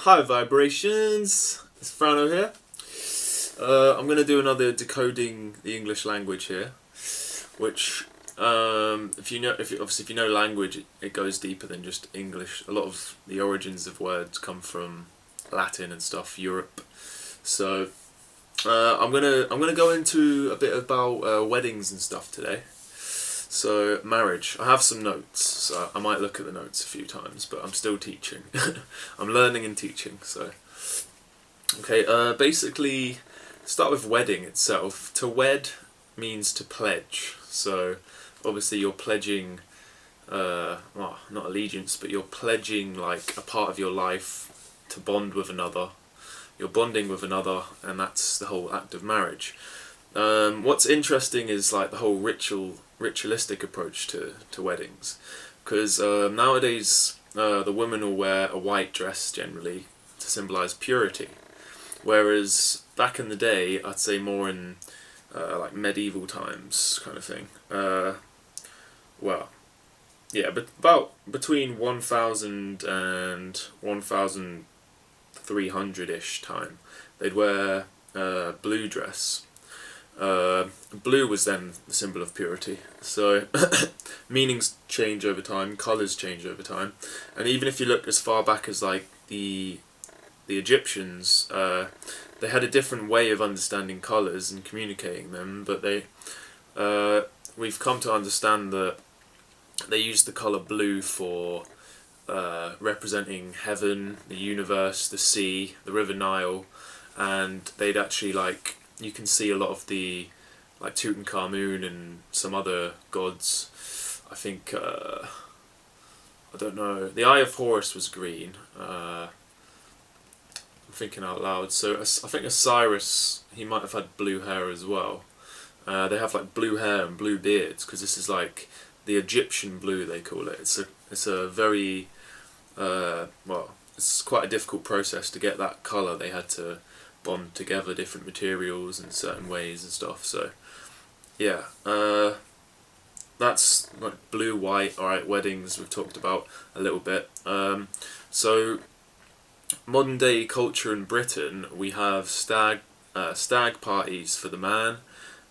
Hi vibrations, it's Frano here. I'm going to do another decoding the English language here, which if you know language, it goes deeper than just English. A lot of the origins of words come from Latin and stuff, Europe. So I'm gonna go into a bit about weddings and stuff today. So marriage. I have some notes, so I might look at the notes a few times, but I'm still teaching. I'm learning and teaching. So okay, basically, start with wedding itself. To wed means to pledge. So obviously you're pledging, well, not allegiance, but you're pledging like a part of your life to bond with another. You're bonding with another, and that's the whole act of marriage. What's interesting is like the whole ritualistic approach to weddings, because nowadays the women will wear a white dress generally to symbolise purity, whereas back in the day, I'd say more in like medieval times kind of thing. Well, yeah, but about between 1000 and 1300-ish time, they'd wear blue dress. Blue was then the symbol of purity. So meanings change over time, colours change over time, and even if you look as far back as like the Egyptians, they had a different way of understanding colours and communicating them, but we've come to understand that they used the colour blue for representing heaven, the universe, the sea, the River Nile, and they'd actually like, you can see a lot of the like Tutankhamun and some other gods. I think I don't know. The Eye of Horus was green. I'm thinking out loud. So I think Osiris, he might have had blue hair as well. They have like blue hair and blue beards because this is like the Egyptian blue, they call it. It's a very well, it's quite a difficult process to get that colour. They had to bond together different materials in certain ways and stuff. So yeah, that's like blue, white. Alright, weddings we've talked about a little bit. So modern day culture in Britain, we have stag parties for the man.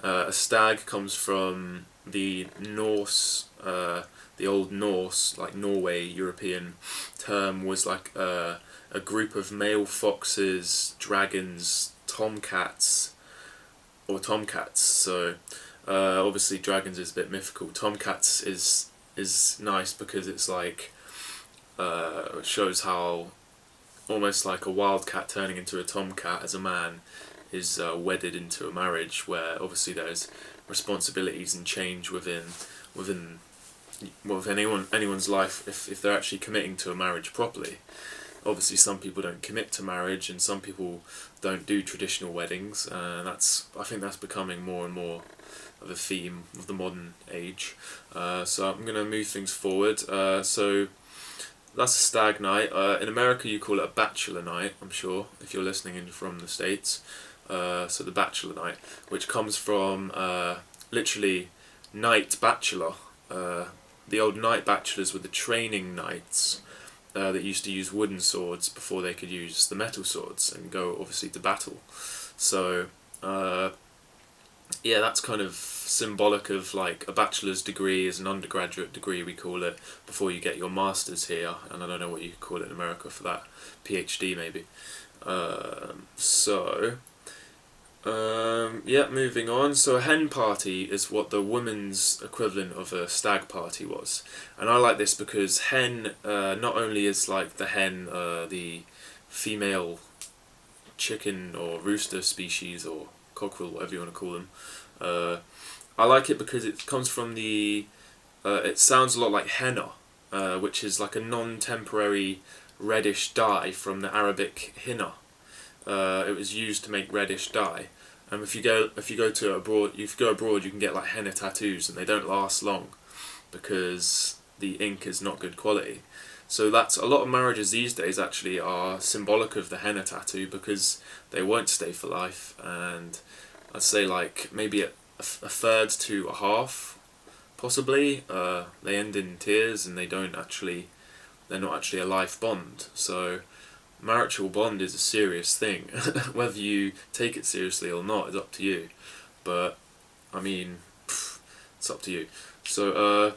A stag comes from the Norse, the Old Norse, like Norway, European term was like a group of male foxes, dragons, tomcats. So obviously dragons is a bit mythical. Tomcats is nice because it's like it shows how almost like a wildcat turning into a tomcat as a man is wedded into a marriage where obviously there's responsibilities and change within anyone's life if they're actually committing to a marriage properly. Obviously some people don't commit to marriage and some people don't do traditional weddings, and I think that's becoming more and more of a theme of the modern age. So I'm going to move things forward. So that's a stag night. In America you call it a bachelor night, I'm sure, if you're listening in from the States. So the bachelor night, which comes from literally knight bachelor. The old knight bachelors were the training knights that used to use wooden swords before they could use the metal swords and go obviously to battle. So yeah, that's kind of symbolic of like a bachelor's degree is an undergraduate degree, we call it, before you get your master's here, and I don't know what you call it in America for that, PhD maybe. Yeah, moving on. So a hen party is what the women's equivalent of a stag party was. And I like this because hen not only is like the hen the female chicken or rooster species or cockerel, whatever you want to call them. I like it because it comes from the it sounds a lot like henna, which is like a non-temporary reddish dye from the Arabic hinna. It was used to make reddish dye. If you go abroad, you can get like henna tattoos, and they don't last long because the ink is not good quality. So that's a lot of marriages these days actually are symbolic of the henna tattoo because they won't stay for life, and I'd say like maybe a third to a half, possibly, they end in tears and they're not actually a life bond. So marital bond is a serious thing. Whether you take it seriously or not is up to you. But I mean, it's up to you. So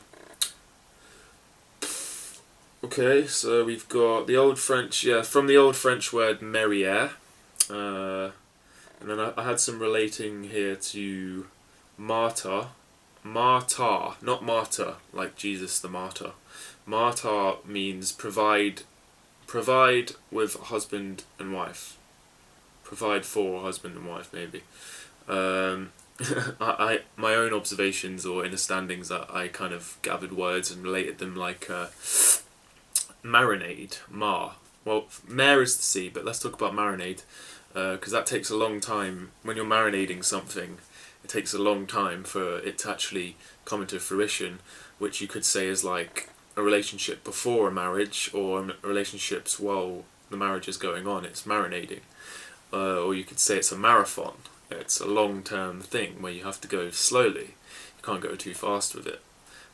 okay, so we've got the old French, from the old French word marier, and then I had some relating here to martyr, not martyr, like Jesus the martyr. Martyr means provide with husband and wife. Provide for husband and wife, maybe. My own observations or understandings, I kind of gathered words and related them like marinade, mar. Well, mare is the sea, but let's talk about marinade, because that takes a long time. When you're marinating something, it takes a long time for it to actually come into fruition, which you could say is like a relationship before a marriage, or relationships while the marriage is going on. It's marinating. Or you could say it's a marathon. It's a long-term thing where you have to go slowly. You can't go too fast with it,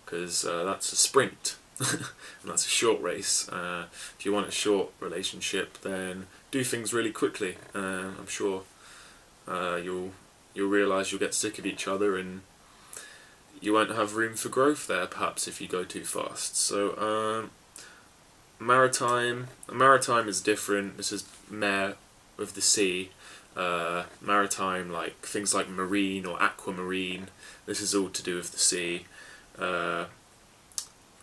because that's a sprint. And that's a short race. If you want a short relationship, then do things really quickly. I'm sure you'll realise you'll get sick of each other, and you won't have room for growth there, perhaps, if you go too fast. So maritime is different. This is mare with the sea. Maritime, like things like marine or aquamarine. This is all to do with the sea.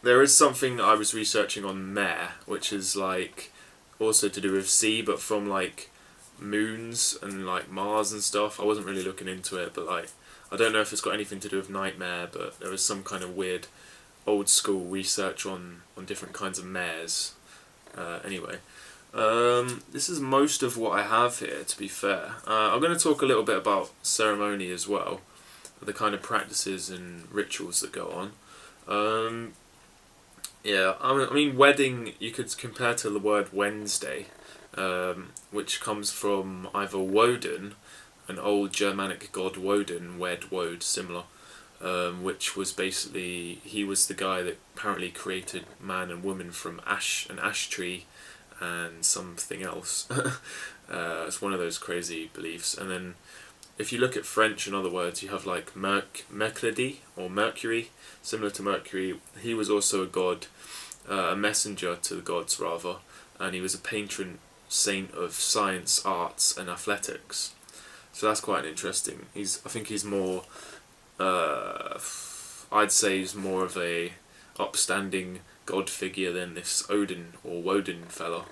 There is something I was researching on mare, which is like also to do with sea, but from like moons and like Mars and stuff. I wasn't really looking into it, but like I don't know if it's got anything to do with nightmare, but there was some kind of weird old school research on different kinds of mares. Anyway, this is most of what I have here, to be fair. I'm going to talk a little bit about ceremony as well, the kind of practices and rituals that go on. Yeah, I mean, wedding, you could compare to the word Wednesday, which comes from either Woden, an old Germanic god Woden, wode, similar, which was basically, he was the guy that apparently created man and woman from an ash tree and something else. It's one of those crazy beliefs. And then if you look at French and other words, you have like Mercredi, or Mercury, similar to Mercury. He was also a god, a messenger to the gods rather, and he was a patron saint of science, arts and athletics. So that's quite interesting. I think he's more, I'd say he's more of a upstanding god figure than this Odin or Woden fella.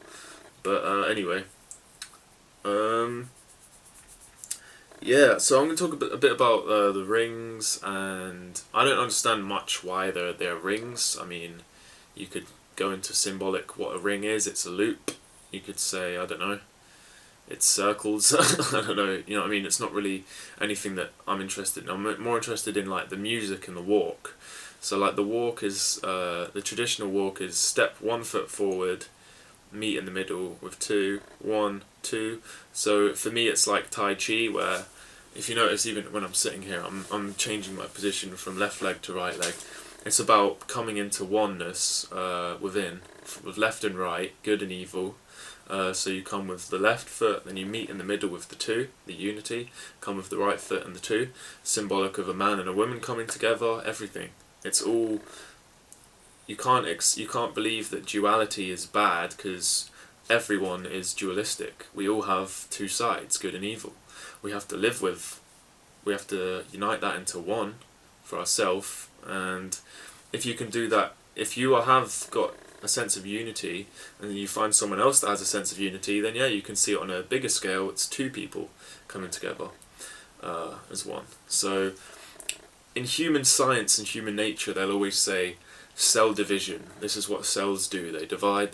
But anyway, yeah, so I'm going to talk a bit about the rings, and I don't understand much why they're rings. I mean, you could go into symbolic what a ring is. It's a loop. You could say, I don't know, it's circles. I don't know, you know what I mean? It's not really anything that I'm interested in. I'm more interested in like the music and the walk. So like the walk is, the traditional walk is step 1 foot forward, meet in the middle with 2, 1, 2. So for me it's like Tai Chi, where if you notice, even when I'm sitting here, I'm changing my position from left leg to right leg. It's about coming into oneness within, with left and right, good and evil. So you come with the left foot, then you meet in the middle with the 2, the unity. Come with the right foot and the 2, symbolic of a man and a woman coming together. Everything. It's all. You can't believe that duality is bad, because everyone is dualistic. We all have 2 sides, good and evil. We have to live with. We have to unite that into one for ourselves. And if you can do that, if you have got a sense of unity, and you find someone else that has a sense of unity, then yeah, you can see it on a bigger scale. It's 2 people coming together as one. So in human science and human nature, they'll always say cell division. This is what cells do. They divide.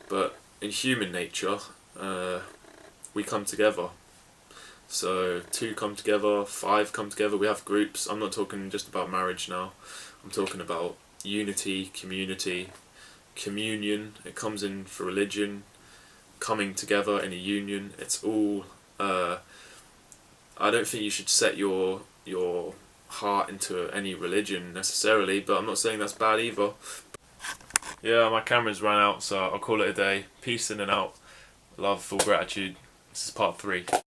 But in human nature, we come together. So 2 come together, 5 come together. We have groups. I'm not talking just about marriage now. I'm talking about unity, community, communion. It comes in for religion, coming together in a union. It's all. I don't think you should set your heart into any religion necessarily, but I'm not saying that's bad either. Yeah, my camera's run out, so I'll call it a day. Peace in and out. Love, full gratitude. This is part 3.